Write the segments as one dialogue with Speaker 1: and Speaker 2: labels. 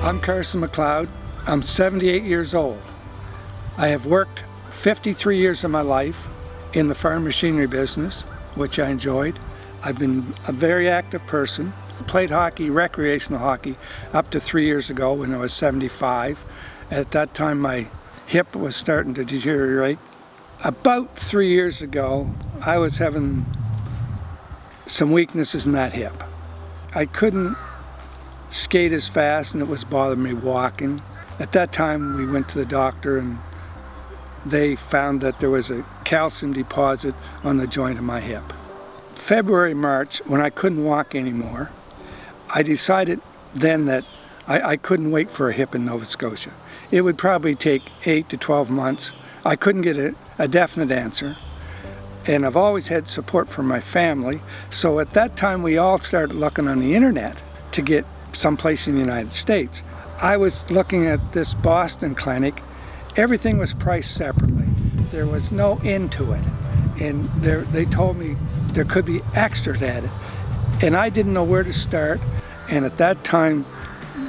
Speaker 1: I'm Carson MacLeod. I'm 78 years old. I have worked 53 years of my life in the farm machinery business, which I enjoyed. I've been a very active person. Played hockey, recreational hockey, up to 3 years ago when I was 75. At that time my hip was starting to deteriorate. About 3 years ago, I was having some weaknesses in that hip. I couldn't skate as fast and it was bothering me walking. At that time we went to the doctor and they found that there was a calcium deposit on the joint of my hip. February, March, when I couldn't walk anymore, I decided then that I couldn't wait for a hip in Nova Scotia. It would probably take 8 to 12 months. I couldn't get a definite answer. And I've always had support from my family. So at that time we all started looking on the internet to get someplace in the United States. I was looking at this Boston clinic. Everything was priced separately. There was no end to it. And they told me there could be extras added. And I didn't know where to start. And at that time,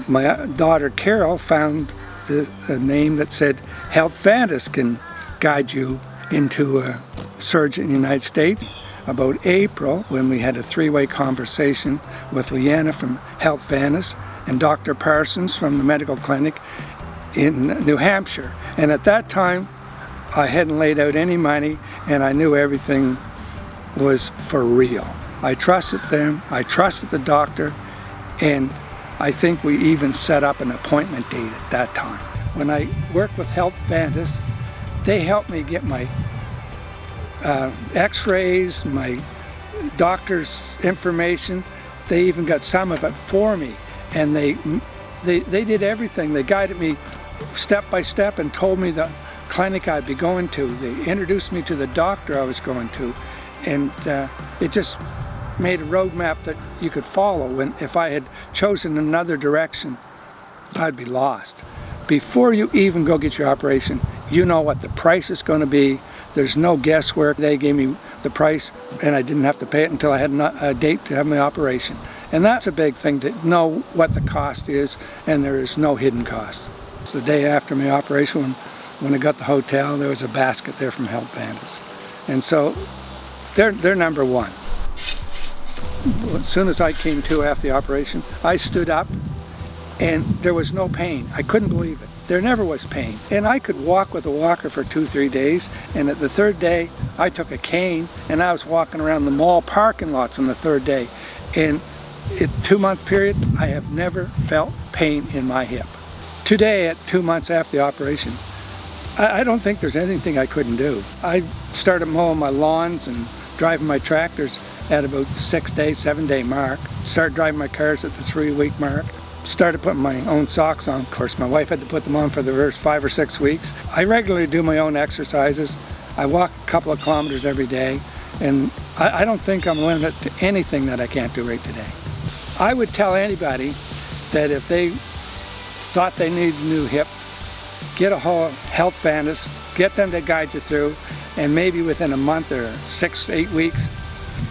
Speaker 1: my daughter Carol found a name that said Health Vantis can guide you into a surgeon in the United States. About April, when we had a three-way conversation with Leanna from Health Vantis and Dr. Parsons from the medical clinic in New Hampshire. And at that time, I hadn't laid out any money and I knew everything was for real. I trusted them, I trusted the doctor, and I think we even set up an appointment date at that time. When I worked with Health Vantis, they helped me get my x-rays, my doctor's information. They even got some of it for me, and they did everything. They guided me step by step and told me the clinic I'd be going to. They introduced me to the doctor I was going to, and it just made a roadmap that you could follow. And if I had chosen another direction, I'd be lost. Before you even go get your operation, you know what the price is going to be. There's no guesswork. They gave me the price and I didn't have to pay it until I had a date to have my operation. And that's a big thing, to know what the cost is, and there is no hidden cost. It's the day after my operation, when I got the hotel, there was a basket there from Health Vantis. And so they're number one. As soon as I came to after the operation, I stood up and there was no pain. I couldn't believe it. There never was pain. And I could walk with a walker for 2-3 days, and at the third day I took a cane and I was walking around the mall parking lots on the third day. And in a 2-month period, I have never felt pain in my hip. Today, at 2 months after the operation, I don't think there's anything I couldn't do. I started mowing my lawns and driving my tractors at about the 6-day, 7-day mark. Started driving my cars at the 3-week mark. Started putting my own socks on. Of course, my wife had to put them on for the first 5 or 6 weeks. I regularly do my own exercises. I walk a couple of kilometers every day, and I don't think I'm limited to anything that I can't do right today. I would tell anybody that if they thought they needed a new hip, get a hold of Health Vantis, get them to guide you through, and maybe within a month or 6 to 8 weeks,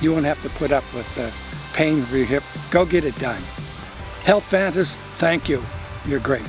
Speaker 1: you won't have to put up with the pain for your hip. Go get it done. Health Vantis, thank you. You're great.